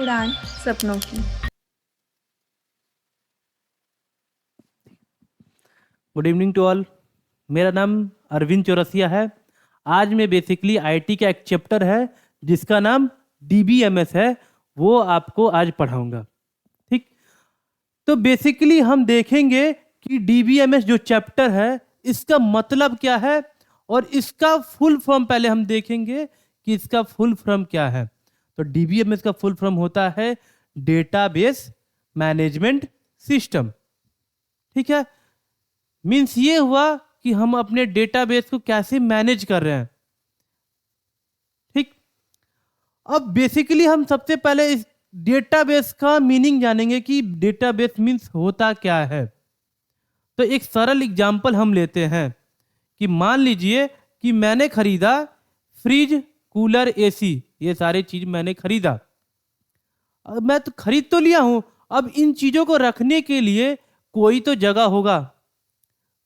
उड़ान सपनों की। Good evening to all. मेरा नाम अरविंद चौरसिया है। आज मैं बेसिकली आईटी का एक चैप्टर है जिसका नाम डीबीएमएस है, वो आपको आज पढ़ाऊंगा। ठीक, तो बेसिकली हम देखेंगे कि डीबीएमएस जो चैप्टर है इसका मतलब क्या है और इसका फुल फॉर्म पहले हम देखेंगे कि इसका फुल फॉर्म क्या है। तो डीबीएमएस का फुल फॉर्म होता है डेटाबेस मैनेजमेंट सिस्टम। ठीक है, मीन्स ये हुआ कि हम अपने डेटाबेस को कैसे मैनेज कर रहे हैं। ठीक, अब बेसिकली हम सबसे पहले इस डेटाबेस का मीनिंग जानेंगे कि डेटाबेस मीन्स होता क्या है। तो एक सरल एग्जांपल हम लेते हैं कि मान लीजिए कि मैंने खरीदा फ्रिज, कूलर, एसी, ये सारी चीज मैंने खरीदा। अब मैं तो खरीद तो लिया हूं, अब इन चीजों को रखने के लिए कोई तो जगह होगा,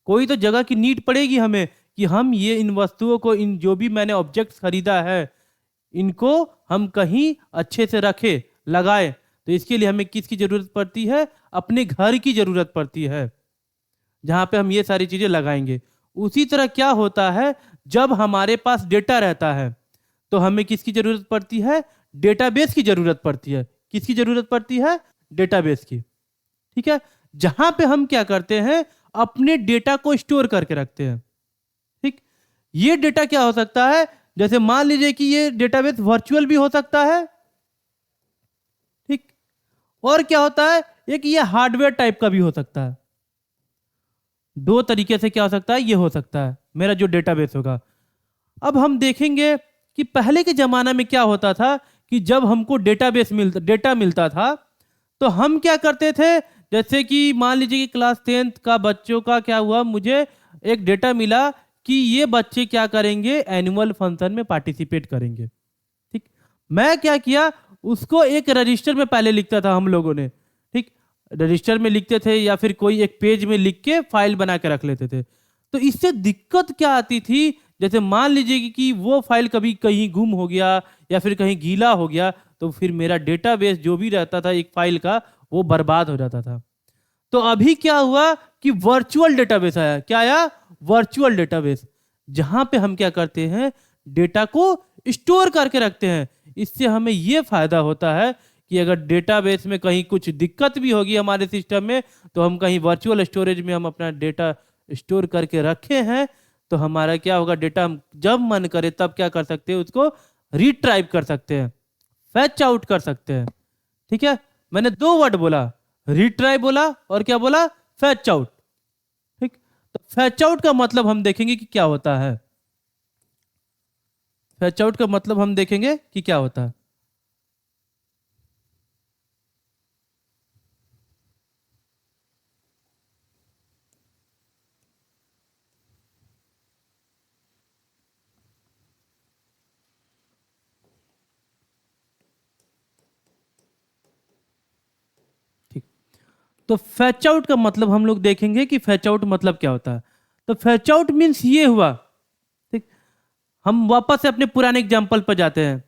कोई तो जगह की नीड पड़ेगी हमें कि हम ये इन वस्तुओं को, इन जो भी मैंने ऑब्जेक्ट्स खरीदा है, इनको हम कहीं अच्छे से रखें, लगाए। तो इसके लिए हमें किसकी जरूरत पड़ती है? अपने घर की जरूरत पड़ती है जहां पे हम ये सारी चीजें लगाएंगे। उसी तरह क्या होता है, जब हमारे पास डेटा रहता है तो हमें किसकी जरूरत पड़ती है? डेटाबेस की जरूरत पड़ती है। किसकी जरूरत पड़ती है? डेटाबेस की। ठीक है, जहां पे हम क्या करते हैं, अपने डेटा को स्टोर करके रखते हैं। ठीक, ये डेटा क्या हो सकता है? जैसे मान लीजिए कि ये डेटाबेस वर्चुअल भी हो सकता है। ठीक, और क्या होता है, एक ये हार्डवेयर टाइप का भी हो सकता है। दो तरीके से क्या हो सकता है, ये हो सकता है मेरा जो डेटाबेस होगा। अब हम देखेंगे कि पहले के जमाना में क्या होता था कि जब हमको डेटा मिलता था तो हम क्या करते थे। जैसे कि मान लीजिए कि क्लास 10th का बच्चों का क्या हुआ, मुझे एक डेटा मिला कि ये बच्चे क्या करेंगे, एनुअल फंक्शन में पार्टिसिपेट करेंगे। ठीक, मैं क्या किया, उसको एक रजिस्टर में पहले लिखता था हम लोगों ने। ठीक, रजिस्टर में लिखते थे या फिर कोई एक पेज में लिख के फाइल बना के रख लेते थे। तो इससे दिक्कत क्या आती थी, जैसे मान लीजिए कि वो फाइल कभी कहीं गुम हो गया या फिर कहीं गीला हो गया, तो फिर मेरा डेटाबेस जो भी रहता था एक फाइल का, वो बर्बाद हो जाता था। तो अभी क्या हुआ कि वर्चुअल डेटाबेस आया। क्या आया? वर्चुअल डेटाबेस, जहां पे हम क्या करते हैं, डेटा को स्टोर करके रखते हैं। इससे हमें यह फायदा होता है कि अगर डेटाबेस में कहीं कुछ दिक्कत भी होगी हमारे सिस्टम में, तो हम कहीं वर्चुअल स्टोरेज में हम अपना डेटा स्टोर करके रखे हैं, तो हमारा क्या होगा, डेटा हम जब मन करे तब क्या कर सकते हैं, उसको रिट्राइव कर सकते हैं, फैच आउट कर सकते हैं। ठीक है, मैंने दो वर्ड बोला, रिट्राइव बोला और क्या बोला, फैच आउट। ठीक, तो फैच आउट का मतलब हम देखेंगे कि क्या होता है। फैच आउट का मतलब हम देखेंगे कि क्या होता है। ठीक, तो फैच आउट का मतलब हम लोग देखेंगे कि फैच आउट मतलब क्या होता है। तो फैच आउट मीन्स ये हुआ। ठीक, हम वापस से अपने पुराने एग्जाम्पल पर जाते हैं।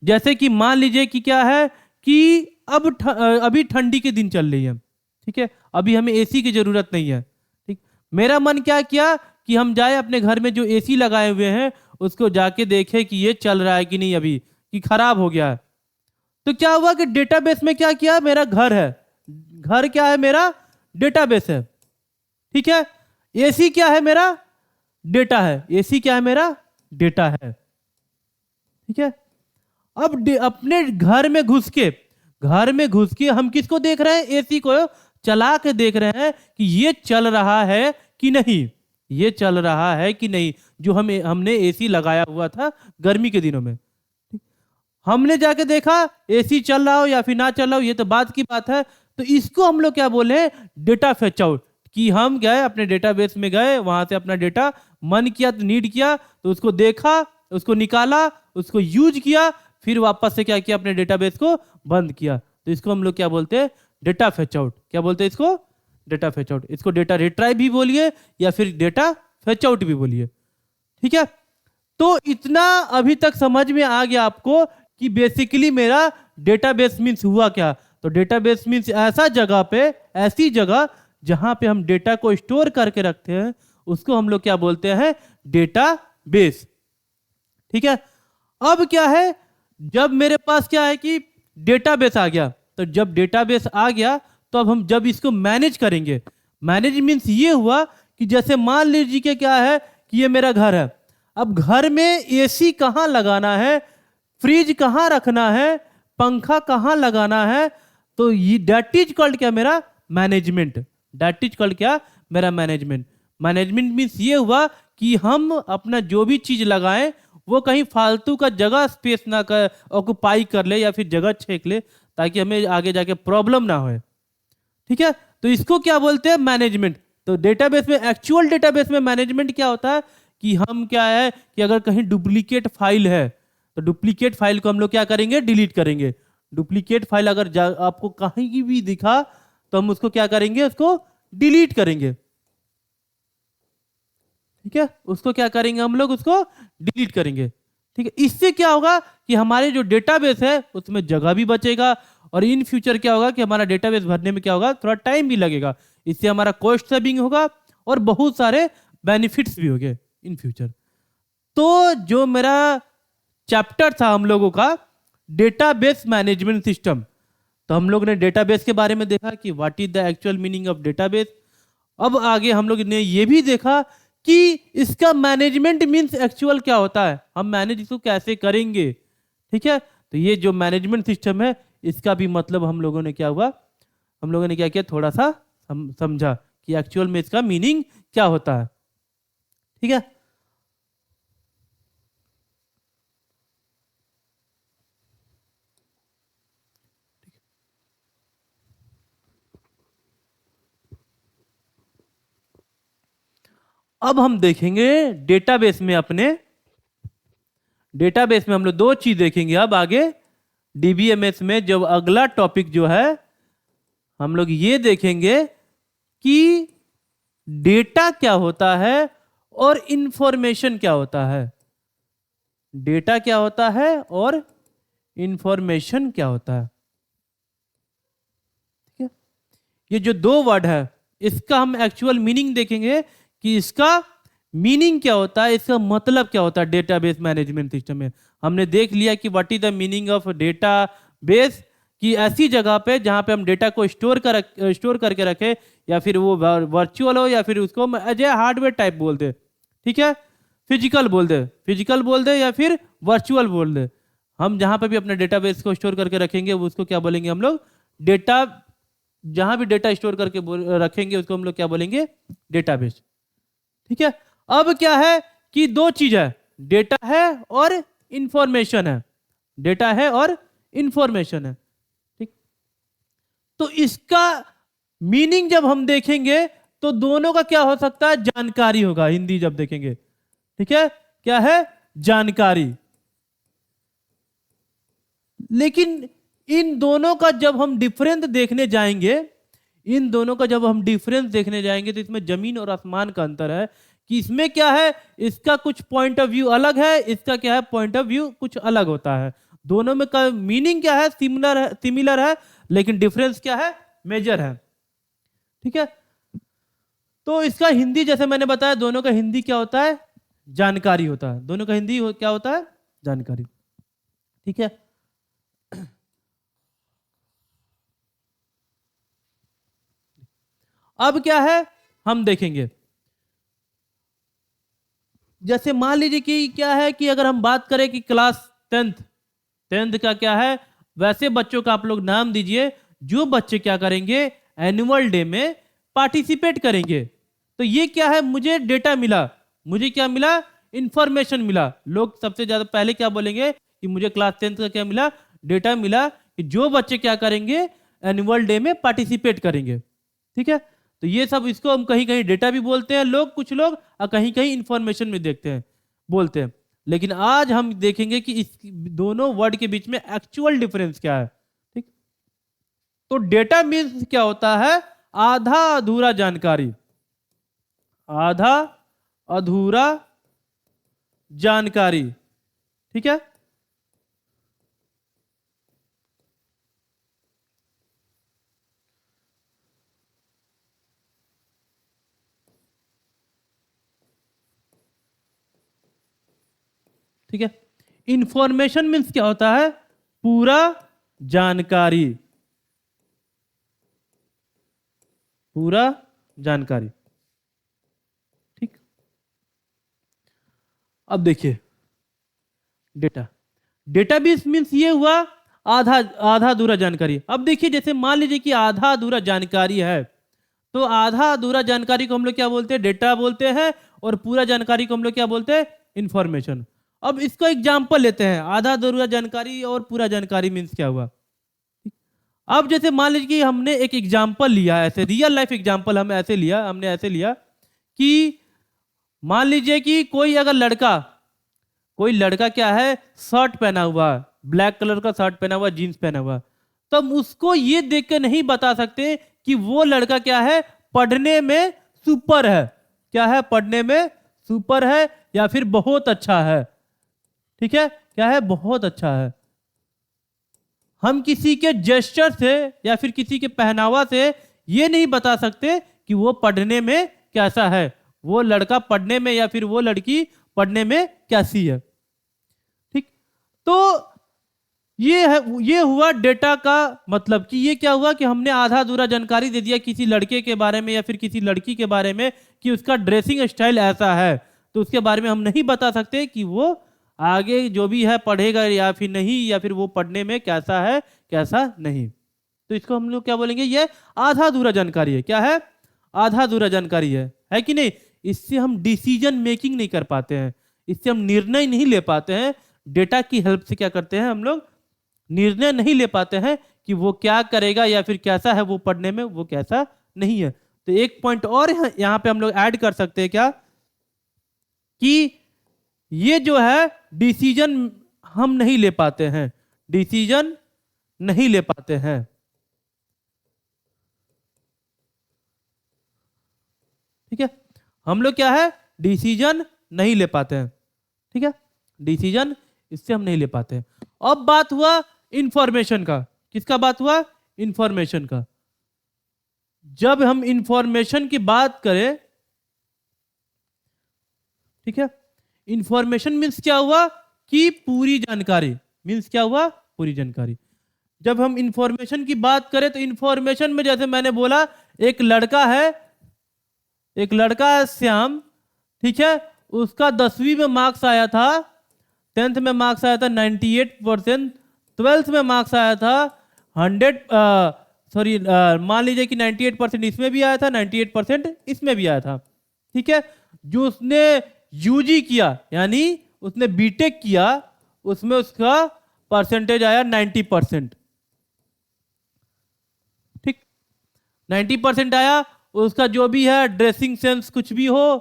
जैसे कि मान लीजिए कि क्या है कि अभी ठंडी के दिन चल रही है। ठीक है, अभी हमें एसी की जरूरत नहीं है। ठीक, मेरा मन क्या किया कि हम जाए अपने घर में जो एसी लगाए हुए हैं उसको जाके देखें कि ये चल रहा है कि नहीं, अभी कि खराब हो गया है। तो क्या हुआ कि डेटाबेस में क्या किया, मेरा घर है, घर क्या है, मेरा डेटाबेस है। ठीक है, एसी क्या है, मेरा डेटा है। एसी क्या है, मेरा डेटा है। ठीक है, अब अपने घर में घुस के हम किसको देख रहे हैं, एसी को चला के देख रहे हैं कि ये चल रहा है कि नहीं, ये चल रहा है कि नहीं, जो हमने एसी लगाया हुआ था गर्मी के दिनों में। हमने जाके देखा एसी चल रहा हो या फिर ना चल रहा हो, ये तो बाद की बात है। तो इसको हम लोग क्या बोले, डेटा फेच आउट। कि हम गए अपने डेटाबेस में, गए वहां से अपना डेटा मन किया तो नीड किया तो उसको देखा, उसको निकाला, उसको यूज किया, फिर वापस से क्या किया, अपने डेटाबेस को बंद किया। तो इसको हम लोग क्या बोलते हैं, डेटा फेच आउट। क्या बोलते हैं इसको, डेटा फेच आउट। इसको डेटा रिट्राइव भी बोलिए या फिर डेटा फेच आउट भी बोलिए। ठीक है, तो इतना अभी तक समझ में आ गया आपको कि बेसिकली मेरा डेटाबेस मीन्स हुआ क्या। तो डेटाबेस मीन्स ऐसा जगह पे, ऐसी जगह जहां पे हम डेटा को स्टोर करके रखते हैं, उसको हम लोग क्या बोलते हैं, डेटाबेस। ठीक है। अब क्या है, जब मेरे पास क्या है कि डेटाबेस आ गया, तो जब डेटाबेस आ गया तो अब हम जब इसको मैनेज करेंगे, मैनेज मीन्स ये हुआ कि जैसे मान लीजिए कि क्या है कि ये मेरा घर है। अब घर में एसी कहाँ लगाना है, फ्रिज कहाँ रखना है, पंखा कहाँ लगाना है, तो ये दैट इज कॉल्ड क्या, मेरा मैनेजमेंट। दैट इज कॉल्ड क्या, मेरा मैनेजमेंट। मैनेजमेंट मीन्स ये हुआ कि हम अपना जो भी चीज लगाएं वो कहीं फालतू का जगह स्पेस ना कर ऑक्युपाई कर ले या फिर जगह छेक ले, ताकि हमें आगे जाके प्रॉब्लम ना हो। ठीक है। तो इसको क्या बोलते हैं, मैनेजमेंट। तो डेटाबेस में, एक्चुअल डेटाबेस में मैनेजमेंट क्या होता है कि हम क्या है कि अगर कहीं डुप्लीकेट फाइल है तो डुप्लीकेट फाइल को हम लोग क्या करेंगे, डिलीट करेंगे। डुप्लीकेट फाइल अगर आपको कहीं की भी दिखा तो हम उसको क्या करेंगे, उसको डिलीट करेंगे। ठीक है, उसको क्या करेंगे हम लोग, उसको डिलीट करेंगे। ठीक है, इससे क्या होगा कि हमारे जो डेटाबेस है उसमें जगह भी बचेगा, और इन फ्यूचर क्या होगा कि हमारा डेटाबेस भरने में क्या होगा, थोड़ा टाइम भी लगेगा। इससे हमारा कॉस्ट सेविंग होगा और बहुत सारे बेनिफिट्स भी होंगे इन फ्यूचर। तो जो मेरा चैप्टर था हम लोगों का डेटाबेस मैनेजमेंट सिस्टम, तो हम लोग ने डेटाबेस के बारे में देखा कि what is the actual meaning of database. अब आगे हम लोग ने ये भी देखा कि इसका मैनेजमेंट मींस एक्चुअल क्या होता है, हम मैनेज इसको कैसे करेंगे। ठीक है, तो ये जो मैनेजमेंट सिस्टम है इसका भी मतलब हम लोगों ने क्या हुआ, हम लोगों ने क्या किया, थोड़ा सा समझा कि एक्चुअल में इसका मीनिंग क्या होता है। ठीक है, अब हम देखेंगे डेटाबेस में, अपने डेटाबेस में हम लोग दो चीज देखेंगे अब आगे डीबीएमएस में। जब अगला टॉपिक जो है हम लोग ये देखेंगे कि डेटा क्या होता है और इंफॉर्मेशन क्या होता है। डेटा क्या होता है और इंफॉर्मेशन क्या होता है। ठीक है, ये जो दो वर्ड है इसका हम एक्चुअल मीनिंग देखेंगे कि इसका मीनिंग क्या होता है, इसका मतलब क्या होता है। डेटाबेस मैनेजमेंट सिस्टम में हमने देख लिया कि what is the meaning of database, कि ऐसी जगह पे जहां पे हम डेटा को स्टोर करके रखे, या फिर वो वर्चुअल हो या फिर उसको एज ए हार्डवेयर टाइप बोल दे। ठीक है, फिजिकल बोल दे या फिर वर्चुअल बोल दे। हम जहां पे भी अपने डेटाबेस को स्टोर करके रखेंगे वो उसको क्या बोलेंगे हम लोग, डेटा। जहां भी डेटा स्टोर करके रखेंगे उसको हम लोग क्या बोलेंगे, डेटाबेस। ठीक है, अब क्या है कि दो चीज है, डेटा है और इंफॉर्मेशन है। डेटा है और इंफॉर्मेशन है। ठीक, तो इसका मीनिंग जब हम देखेंगे तो दोनों का क्या हो सकता है, जानकारी होगा। हिंदी जब देखेंगे, ठीक है, क्या है, जानकारी। लेकिन इन दोनों का जब हम डिफरेंस देखने जाएंगे, इन दोनों का जब हम डिफरेंस देखने जाएंगे तो इसमें जमीन और आसमान का अंतर है। कि इसमें क्या है, इसका कुछ पॉइंट ऑफ व्यू अलग है, इसका क्या है, पॉइंट ऑफ व्यू कुछ अलग होता है। दोनों में का मीनिंग क्या है, सिमिलर है, लेकिन डिफरेंस क्या है, मेजर है। ठीक है, तो इसका हिंदी जैसे मैंने बताया, दोनों का हिंदी क्या होता है, जानकारी होता है। दोनों का हिंदी क्या होता है, जानकारी। ठीक है, अब क्या है हम देखेंगे, जैसे मान लीजिए कि क्या है कि अगर हम बात करें कि क्लास टेंथ, टेंथ का क्या है, वैसे बच्चों का आप लोग नाम दीजिए जो बच्चे क्या करेंगे, एनुअल डे में पार्टिसिपेट करेंगे। तो ये क्या है, मुझे डेटा मिला, मुझे क्या मिला, इंफॉर्मेशन मिला। लोग सबसे ज्यादा पहले क्या बोलेंगे कि मुझे क्लास टेंथ का क्या मिला, डेटा मिला, कि जो बच्चे क्या करेंगे, एनुअल डे में पार्टिसिपेट करेंगे। ठीक है, तो ये सब, इसको हम कहीं कहीं डेटा भी बोलते हैं लोग, कुछ लोग, और कहीं कहीं इंफॉर्मेशन में देखते हैं, बोलते हैं। लेकिन आज हम देखेंगे कि इस दोनों वर्ड के बीच में एक्चुअल डिफरेंस क्या है। ठीक, तो डेटा मीन्स क्या होता है, आधा अधूरा जानकारी, आधा अधूरा जानकारी। ठीक है, ठीक है। इंफॉर्मेशन मीन्स क्या होता है? पूरा जानकारी, पूरा जानकारी। ठीक। अब देखिए डेटा, डेटाबेस मीन्स ये हुआ आधा आधा अधूरा जानकारी। अब देखिए जैसे मान लीजिए कि आधा अधूरा जानकारी है, तो आधा अधूरा जानकारी को हम लोग क्या बोलते हैं? डेटा बोलते हैं। और पूरा जानकारी को हम लोग क्या बोलते हैं? इंफॉर्मेशन। अब इसका एग्जांपल लेते हैं, आधा अधूरा जानकारी और पूरा जानकारी मीन्स क्या हुआ। अब जैसे मान लीजिए कि हमने एक एग्जांपल लिया, ऐसे रियल लाइफ एग्जांपल हमने ऐसे लिया कि मान लीजिए कि कोई लड़का क्या है, शर्ट पहना हुआ, ब्लैक कलर का शर्ट पहना हुआ, जीन्स पहना हुआ, तो हम उसको ये देख के नहीं बता सकते कि वो लड़का क्या है, पढ़ने में सुपर है। क्या है? पढ़ने में सुपर है या फिर बहुत अच्छा है। ठीक है, क्या है? बहुत अच्छा है। हम किसी के जेस्चर से या फिर किसी के पहनावा से ये नहीं बता सकते कि वो पढ़ने में कैसा है, वो लड़का पढ़ने में या फिर वो लड़की पढ़ने में कैसी है। ठीक। तो ये हुआ डेटा का मतलब कि ये क्या हुआ कि हमने आधा अधूरा जानकारी दे दिया किसी लड़के के बारे में या फिर किसी लड़की के बारे में कि उसका ड्रेसिंग स्टाइल ऐसा है, तो उसके बारे में हम नहीं बता सकते कि वो आगे जो भी है पढ़ेगा या फिर नहीं, या फिर वो पढ़ने में कैसा है कैसा नहीं। तो इसको हम लोग क्या बोलेंगे? ये आधा अधूरा जानकारी है। क्या है? आधा अधूरा जानकारी है कि नहीं? इससे हम डिसीजन मेकिंग नहीं कर पाते हैं, इससे हम निर्णय नहीं ले पाते हैं। डेटा की हेल्प से क्या करते हैं हम लोग? निर्णय नहीं ले पाते हैं कि वो क्या करेगा या फिर कैसा है वो पढ़ने में, वो कैसा नहीं है। तो एक पॉइंट और यहाँ पे हम लोग ऐड कर सकते हैं, क्या कि ये जो है डिसीजन हम नहीं ले पाते हैं, डिसीजन नहीं ले पाते हैं। ठीक है, हम लोग क्या है? डिसीजन नहीं ले पाते हैं। ठीक है, डिसीजन इससे हम नहीं ले पाते हैं। अब बात हुआ इंफॉर्मेशन का। किसका बात हुआ? इंफॉर्मेशन का। जब हम इंफॉर्मेशन की बात करें, ठीक है, इंफॉर्मेशन मीन्स क्या हुआ कि पूरी जानकारी, मीन्स क्या हुआ? पूरी जानकारी। जब हम इंफॉर्मेशन की बात करें तो इंफॉर्मेशन में जैसे मैंने बोला, एक लड़का है, एक लड़का है श्याम, ठीक है, उसका 10वीं में मार्क्स आया था, 10th में मार्क्स आया था 98%, 12th में मार्क्स आया था 100, मान लीजिए कि 98% इसमें भी आया था, 98% इसमें भी आया था। ठीक है, जो उसने यूजी किया यानी उसने बीटेक किया, उसमें उसका परसेंटेज आया 90%। ठीक, 90% आया। उसका जो भी है ड्रेसिंग सेंस कुछ भी हो,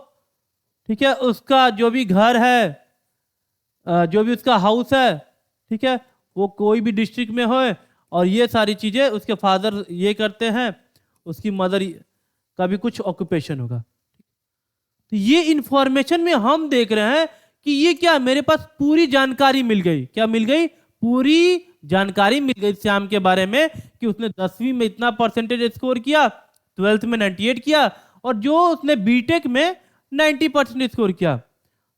ठीक है, उसका जो भी घर है, जो भी उसका हाउस है, ठीक है, वो कोई भी डिस्ट्रिक्ट में हो, और ये सारी चीजें उसके फादर ये करते हैं, उसकी मदर का भी कुछ ऑक्यूपेशन होगा। तो ये इंफॉर्मेशन में हम देख रहे हैं कि ये क्या, मेरे पास पूरी जानकारी मिल गई। क्या मिल गई? पूरी जानकारी मिल गई श्याम के बारे में कि उसने 10वीं में इतना परसेंटेज स्कोर किया, 12th में 98 किया, और जो उसने बीटेक में 90% स्कोर किया।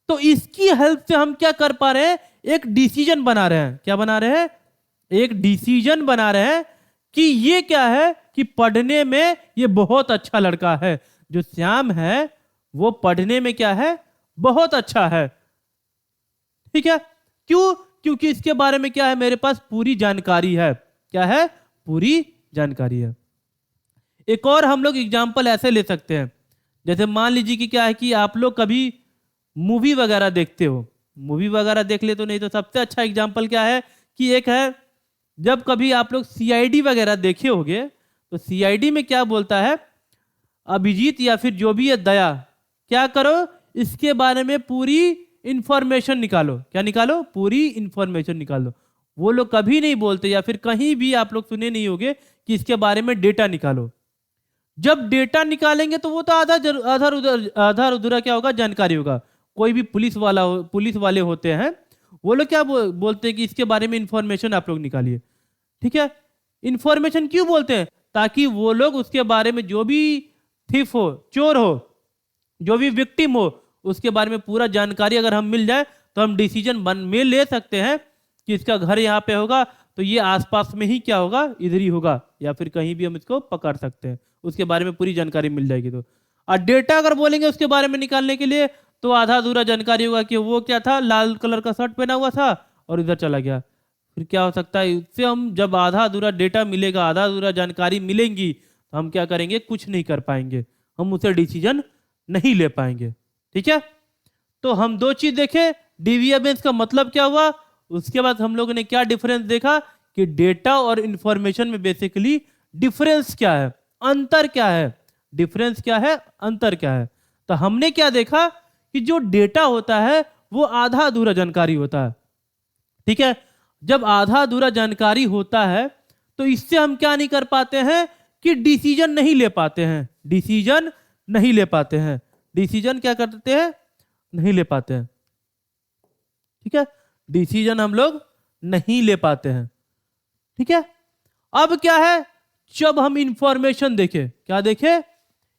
तो इसकी हेल्प से हम क्या कर पा रहे हैं? एक डिसीजन बना रहे हैं। क्या बना रहे हैं? एक डिसीजन बना रहे हैं कि ये क्या है कि पढ़ने में ये बहुत अच्छा लड़का है। जो श्याम है वो पढ़ने में क्या है? बहुत अच्छा है। ठीक है, क्यों? क्योंकि इसके बारे में क्या है? मेरे पास पूरी जानकारी है। क्या है? पूरी जानकारी है। एक और हम लोग एग्जाम्पल ऐसे ले सकते हैं, जैसे मान लीजिए कि क्या है कि आप लोग कभी मूवी वगैरह देखते हो, मूवी वगैरह देख ले तो, नहीं तो सबसे अच्छा एग्जाम्पल क्या है कि एक है, जब कभी आप लोग सीआईडी वगैरह देखे होंगे तो सीआईडी में क्या बोलता है, अभिजीत या फिर जो भी है दया, क्या करो, इसके बारे में पूरी इंफॉर्मेशन निकालो। क्या निकालो? पूरी इंफॉर्मेशन निकालो। वो लोग कभी नहीं बोलते, या फिर कहीं भी आप लोग सुने नहीं होंगे कि इसके बारे में डेटा निकालो। जब डेटा निकालेंगे तो वो तो आधार अधूरा क्या होगा? जानकारी होगा। कोई भी पुलिस वाले होते हैं, वो लोग क्या बोलते हैं कि इसके बारे में इंफॉर्मेशन आप लोग निकालिए। ठीक है, इंफॉर्मेशन क्यों बोलते हैं? ताकि वो लोग उसके बारे में, जो भी थीफ हो, चोर हो, जो भी विक्टिम हो, उसके बारे में पूरा जानकारी अगर हम मिल जाए तो हम डिसीजन में ले सकते हैं कि इसका घर यहाँ पे होगा, तो ये आसपास में ही क्या होगा, इधर ही होगा, या फिर कहीं भी हम इसको पकड़ सकते हैं, उसके बारे में पूरी जानकारी मिल जाएगी। तो और डेटा अगर बोलेंगे उसके बारे में निकालने के लिए, तो आधा अधूरा जानकारी होगा कि वो क्या था, लाल कलर का शर्ट पहना हुआ था और इधर चला गया। फिर क्या हो सकता है, इससे हम जब आधा अधूरा डेटा मिलेगा, आधा अधूरा जानकारी मिलेंगी, तो हम क्या करेंगे, कुछ नहीं कर पाएंगे, हम उसे डिसीजन नहीं ले पाएंगे। ठीक है, तो हम दो चीज देखे, डीवीएमएस का मतलब क्या हुआ, उसके बाद हम लोगों ने क्या डिफरेंस देखा कि डेटा और इंफॉर्मेशन में बेसिकली डिफरेंस क्या है, अंतर क्या है, डिफरेंस क्या है, अंतर क्या है। तो हमने क्या देखा कि जो डेटा होता है वो आधा अधूरा जानकारी होता है। ठीक है, जब आधा अधूरा जानकारी होता है तो इससे हम क्या नहीं कर पाते हैं कि डिसीजन नहीं ले पाते हैं, डिसीजन नहीं ले पाते हैं, डिसीजन क्या करते हैं, नहीं ले पाते हैं। ठीक है, डिसीजन हम लोग नहीं ले पाते हैं। ठीक है, अब क्या है, जब हम इंफॉर्मेशन देखें, क्या देखें,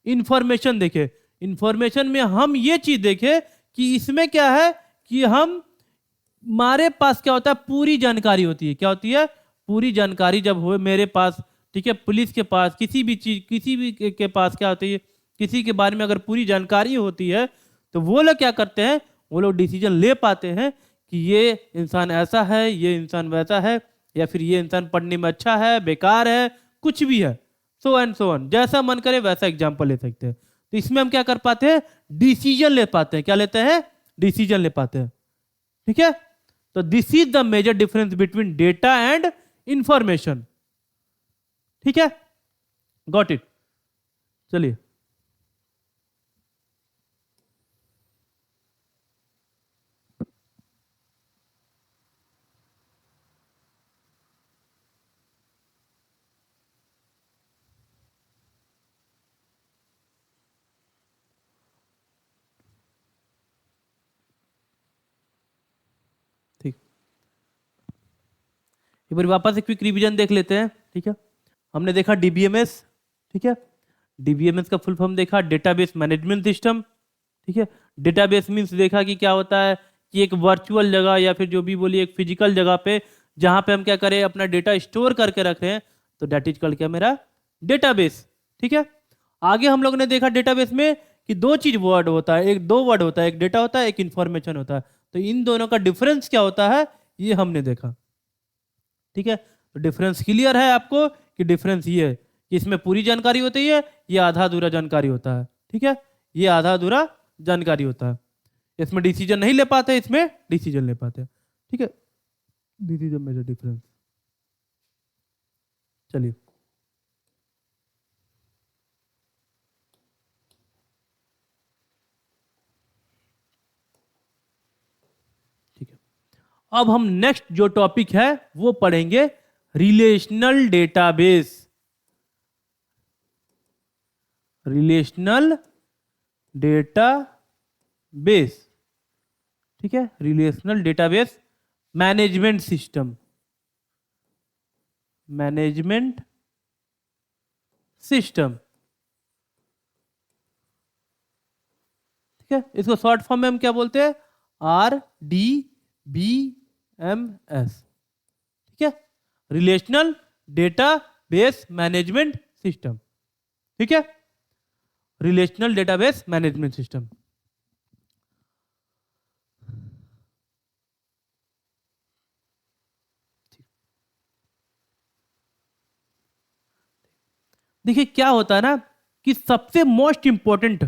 इंफॉर्मेशन देखें, इंफॉर्मेशन में हम ये चीज देखें कि इसमें क्या है कि हमारे पास क्या होता है, पूरी जानकारी होती है। क्या होती है, पूरी जानकारी जब हो मेरे पास, ठीक है, पुलिस के पास, किसी भी चीज, किसी भी के पास क्या होती है, किसी के बारे में अगर पूरी जानकारी होती है, तो वो लोग क्या करते हैं, वो लोग डिसीजन ले पाते हैं कि ये इंसान ऐसा है, ये इंसान वैसा है, या फिर ये इंसान पढ़ने में अच्छा है, बेकार है, कुछ भी है, सो एंड सो ऑन, जैसा मन करे वैसा एग्जाम्पल ले सकते हैं। तो इसमें हम क्या कर पाते हैं, डिसीजन ले पाते हैं। क्या लेते हैं, डिसीजन ले पाते हैं। ठीक है, तो this is the major difference between data and information. ठीक है, गॉट इट। चलिए, ठीक, एक बार वापस एक क्विक रिवीजन देख लेते हैं। ठीक है, हमने देखा डीबीएमएस। ठीक है, डीबीएमएस का फुल फॉर्म देखा, डेटाबेस मैनेजमेंट सिस्टम। ठीक है, डेटाबेस मींस देखा कि क्या होता है कि एक वर्चुअल जगह या फिर जो भी बोलिए एक फिजिकल जगह पे, जहां पे हम क्या करें, अपना डेटा स्टोर करके रख रहे हैं, तो डेट इज कॉल्ड क्या, मेरा डेटाबेस। ठीक है, आगे हम लोग ने देखा डेटाबेस में कि दो चीज वर्ड होता है, एक दो वर्ड होता है, एक डेटा होता है, एक इंफॉर्मेशन होता है। तो इन दोनों का डिफरेंस क्या होता है, ये हमने देखा। ठीक है, तो डिफरेंस क्लियर है आपको कि डिफरेंस ये है कि इसमें पूरी जानकारी होती है, ये आधा अधूरा जानकारी होता है। ठीक है, ये आधा अधूरा जानकारी होता है, इसमें डिसीजन नहीं ले पाते, इसमें डिसीजन ले पाते हैं। ठीक है, this is the major difference. चलिए, ठीक है, अब हम नेक्स्ट जो टॉपिक है वो पढ़ेंगे, रिलेशनल डेटाबेस। Relational database. ठीक है, relational database management system, management system. ठीक है, इसको शॉर्ट फॉर्म में हम क्या बोलते हैं, RDBMS। ठीक है, रिलेशनल डेटाबेस मैनेजमेंट सिस्टम। ठीक है, रिलेशनल डेटाबेस मैनेजमेंट सिस्टम। देखिए क्या होता है ना कि सबसे मोस्ट इंपॉर्टेंट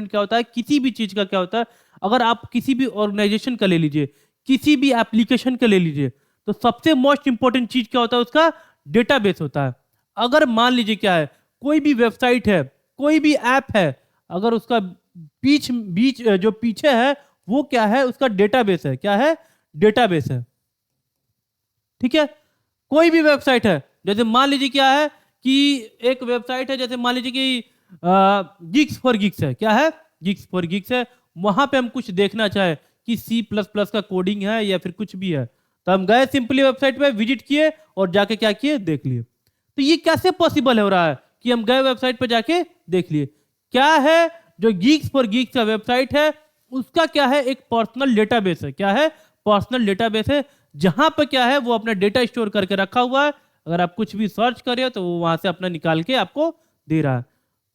क्या होता है, किसी भी चीज का क्या होता है, अगर आप किसी भी ऑर्गेनाइजेशन का ले लीजिए, किसी भी एप्लीकेशन का ले लीजिए, तो सबसे मोस्ट इंपॉर्टेंट चीज क्या होता है, उसका डेटाबेस होता है। अगर मान लीजिए क्या है, कोई भी वेबसाइट है, कोई भी ऐप है, अगर उसका बीच बीच जो पीछे है वो क्या है, उसका डेटाबेस है। क्या है, डेटाबेस है। ठीक है, कोई भी वेबसाइट है, जैसे मान लीजिए क्या है कि एक वेबसाइट है, जैसे मान लीजिए कि गिग्स फॉर गिग्स है। क्या है, गिग्स फॉर गिग्स है। वहां पे हम कुछ देखना चाहे कि C++ का कोडिंग है या फिर कुछ भी है, तो हम गए सिंपली वेबसाइट पे, विजिट किए और जाके क्या किए, देख लिए। तो ये कैसे पॉसिबल हो रहा है कि हम गए वेबसाइट पे जाके देख लिए। क्या है, जो गिग्स फॉर गिग्स का वेबसाइट है, उसका क्या है, एक पर्सनल डेटाबेस है। क्या है? पर्सनल डेटाबेस है, जहां पर क्या है वो अपना डेटा स्टोर करके रखा हुआ है। अगर आप कुछ भी सर्च करें तो वो वहां से अपना निकाल के आपको दे रहा है।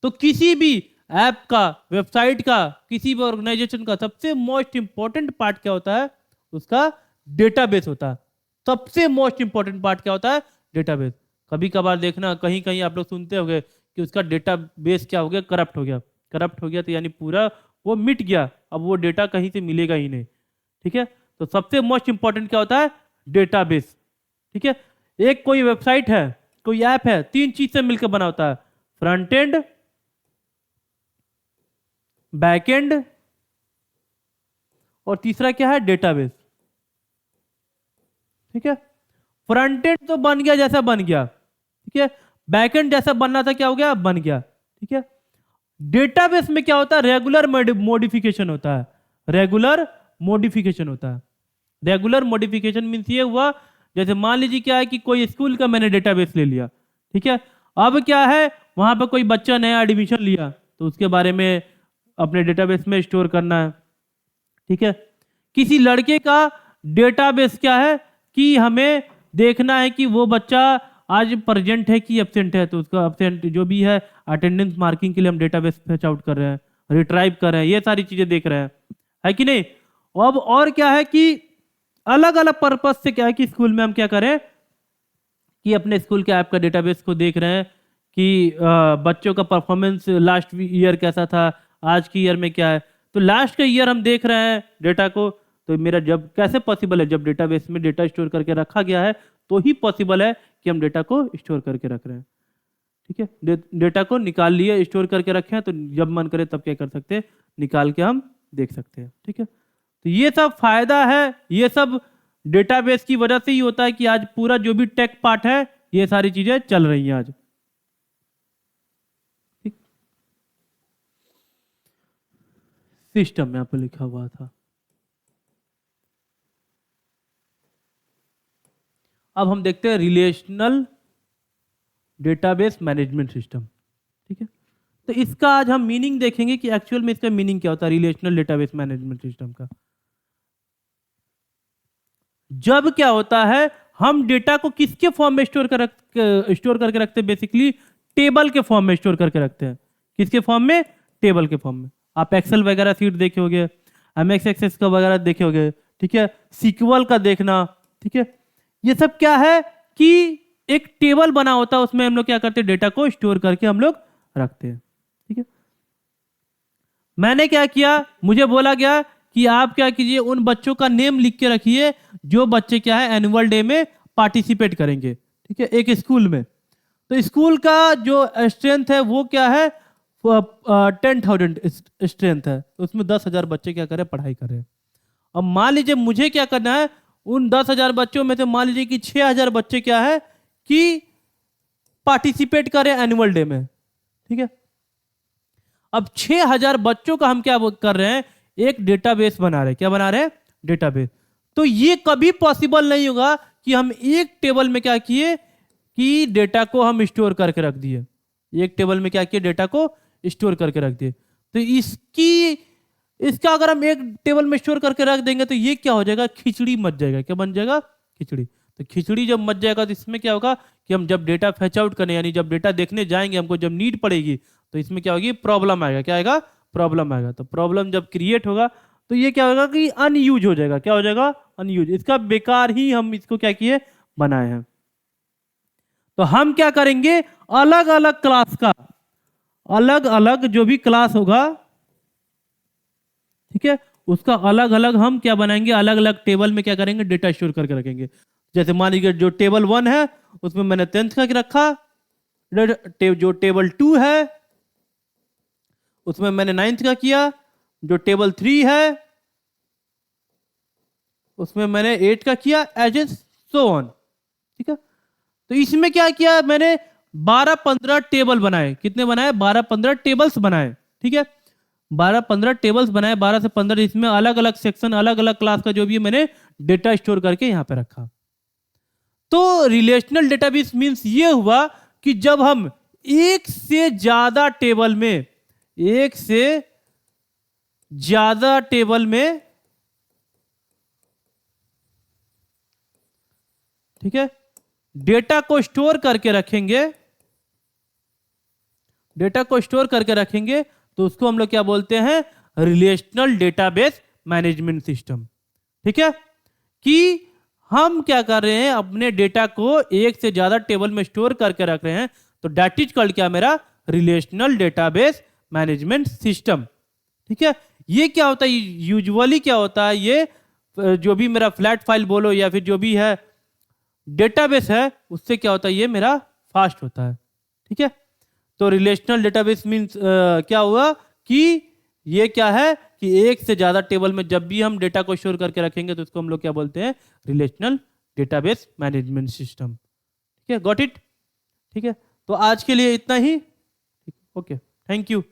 तो किसी भी ऐप का, वेबसाइट का, किसी भी ऑर्गेनाइजेशन का सबसे मोस्ट इंपॉर्टेंट पार्ट क्या होता है? उसका डेटाबेस होता है। सबसे मोस्ट इंपॉर्टेंट पार्ट क्या होता है? डेटाबेस। कभी कभार देखना, कहीं कहीं आप लोग सुनते होंगे कि उसका डेटाबेस क्या हो गया, करप्ट हो गया। करप्ट हो गया तो यानी पूरा वो मिट गया, अब वो डेटा कहीं से मिलेगा ही नहीं। ठीक है, तो सबसे मोस्ट इंपॉर्टेंट क्या होता है? डेटाबेस। ठीक है, एक कोई वेबसाइट है, कोई ऐप है, तीन चीज से मिलकर बना होता है: फ्रंट एंड, बैक एंड, और तीसरा क्या है? डेटाबेस। ठीक है, फ्रंट एंड तो बन गया जैसा बन गया, ठीक है। बैक एंड जैसा बनना था, क्या हो गया? बन गया। ठीक है, डेटाबेस में क्या होता है? रेगुलर मॉडिफिकेशन होता है। रेगुलर मॉडिफिकेशन होता है। रेगुलर मॉडिफिकेशन मीन्स ये हुआ, जैसे मान लीजिए क्या है कि कोई स्कूल का मैंने डेटाबेस ले लिया, ठीक है। अब क्या है, वहां पर कोई बच्चा नया एडमिशन लिया तो उसके बारे में अपने डेटाबेस में स्टोर करना है। ठीक है, किसी लड़के का डेटाबेस क्या है कि हमें देखना है कि वो बच्चा आज प्रेजेंट है कि एब्सेंट है, तो उसका एब्सेंट जो भी है अटेंडेंस मार्किंग के लिए हम डेटाबेस फेच आउट कर रहे हैं, रिट्राइव कर रहे हैं, ये सारी चीजें देख रहे हैं, है कि नहीं। अब और क्या है कि अलग अलग पर्पज से क्या है कि स्कूल में हम क्या करें कि अपने स्कूल के ऐप का डेटाबेस को देख रहे हैं कि बच्चों का परफॉर्मेंस लास्ट ईयर कैसा था, आज की ईयर में क्या है। तो लास्ट का ईयर हम देख रहे हैं डेटा को, तो मेरा जब कैसे पॉसिबल है, जब डेटाबेस में डेटा स्टोर करके रखा गया है तो ही पॉसिबल है कि हम डेटा को स्टोर करके रख रहे हैं। ठीक है, डेटा को निकाल लिए, स्टोर करके रखे हैं, तो जब मन करे तब क्या कर सकते हैं, निकाल के हम देख सकते हैं। ठीक है, तो ये सब फायदा है, ये सब डेटाबेस की वजह से ही होता है कि आज पूरा जो भी टेक पार्ट है ये सारी चीजें चल रही हैं आज। ठीक, सिस्टम यहां पर लिखा हुआ था। अब हम देखते हैं रिलेशनल डेटाबेस मैनेजमेंट सिस्टम। ठीक है, तो इसका आज हम मीनिंग देखेंगे कि एक्चुअल में इसका मीनिंग क्या होता है रिलेशनल डेटाबेस मैनेजमेंट सिस्टम का। जब क्या होता है, हम डेटा को किसके फॉर्म में स्टोर करके रखते हैं? बेसिकली टेबल के फॉर्म में स्टोर करके रखते हैं। किसके फॉर्म में? टेबल के फॉर्म में। आप एक्सेल वगैरह सीट देखे होंगे, एमएक्स एक्सेस का वगैरह देखे होंगे, ठीक है, सीक्वल का देखना। ठीक है, ये सब क्या है कि एक टेबल बना होता है, उसमें हम लोग क्या करते हैं, डेटा को स्टोर करके हम लोग रखते हैं। ठीक है, मैंने क्या किया, मुझे बोला गया कि आप क्या कीजिए, उन बच्चों का नेम लिख के रखिए जो बच्चे क्या है एनुअल डे में पार्टिसिपेट करेंगे। ठीक है, एक स्कूल में, तो स्कूल का जो स्ट्रेंथ है वो क्या है, 10,000 स्ट्रेंथ है, तो उसमें 10,000 बच्चे क्या करें, पढ़ाई करें। अब मान लीजिए मुझे क्या करना है, उन 10,000 बच्चों में से मान लीजिए कि 6,000 बच्चे क्या है कि पार्टिसिपेट करें एनुअल डे में। ठीक है, अब 6,000 बच्चों का हम क्या कर रहे हैं, एक डेटाबेस बना रहे हैं। क्या बना रहे हैं? डेटाबेस। तो ये कभी पॉसिबल नहीं होगा कि हम एक टेबल में क्या किए कि डेटा को हम स्टोर करके रख दिए। एक टेबल में क्या किए, डेटा को स्टोर करके रख दिए। तो इसका अगर हम एक टेबल में स्टोर करके रख देंगे तो ये क्या हो जाएगा, खिचड़ी मच जाएगा। क्या बन जाएगा? खिचड़ी। तो खिचड़ी जब मच जाएगा तो इसमें क्या होगा कि हम जब डेटा फेच आउट करने, यानी जब डेटा देखने जाएंगे, हमको जब नीड पड़ेगी, तो इसमें क्या होगी, प्रॉब्लम आएगा। क्या आएगा? प्रॉब्लम आएगा। तो प्रॉब्लम जब क्रिएट होगा तो ये क्या होगा कि अनयूज हो जाएगा। क्या हो जाएगा? अनयूज। इसका बेकार ही हम इसको क्या किए, बनाए हैं। तो हम क्या करेंगे, अलग अलग क्लास का, अलग अलग जो भी क्लास होगा, ठीक है, उसका अलग अलग हम क्या बनाएंगे, अलग अलग टेबल में क्या करेंगे, डेटा स्टोर करके रखेंगे। जैसे मान लीजिए जो टेबल 1 है उसमें मैंने 10th का रखा, जो टेबल 2 है उसमें मैंने 9th का किया, जो टेबल 3 है उसमें मैंने 8 का किया, एज ए सो ऑन। ठीक है, तो इसमें क्या किया मैंने, 12-15 टेबल बनाए। कितने बनाए? 12-15 टेबल्स बनाए। ठीक है, 12-15 टेबल्स बनाए, 12 से 15, इसमें अलग अलग सेक्शन, अलग अलग क्लास का जो भी है मैंने डेटा स्टोर करके यहां पे रखा। तो रिलेशनल डेटाबेस मींस ये हुआ कि जब हम एक से ज्यादा टेबल में, एक से ज्यादा टेबल में, ठीक है, डेटा को स्टोर करके रखेंगे, डेटा को स्टोर करके रखेंगे, तो उसको हम लोग क्या बोलते हैं, रिलेशनल डेटाबेस मैनेजमेंट सिस्टम। ठीक है, कि हम क्या कर रहे हैं, अपने डेटा को एक से ज्यादा टेबल में स्टोर करके रख रहे हैं, तो दैट इज कॉल्ड क्या, मेरा रिलेशनल डेटाबेस मैनेजमेंट सिस्टम। ठीक है, ये क्या होता है, यूजुअली क्या होता है, ये जो भी मेरा फ्लैट फाइल बोलो या फिर जो भी है डेटाबेस है, उससे क्या होता है, ये मेरा फास्ट होता है। ठीक है, तो रिलेशनल डेटाबेस मीन्स क्या हुआ कि ये क्या है कि एक से ज्यादा टेबल में जब भी हम डेटा को स्टोर करके रखेंगे तो उसको हम लोग क्या बोलते हैं, रिलेशनल डेटाबेस मैनेजमेंट सिस्टम। ठीक है, गॉट इट। ठीक है, तो आज के लिए इतना ही। Okay, thank you.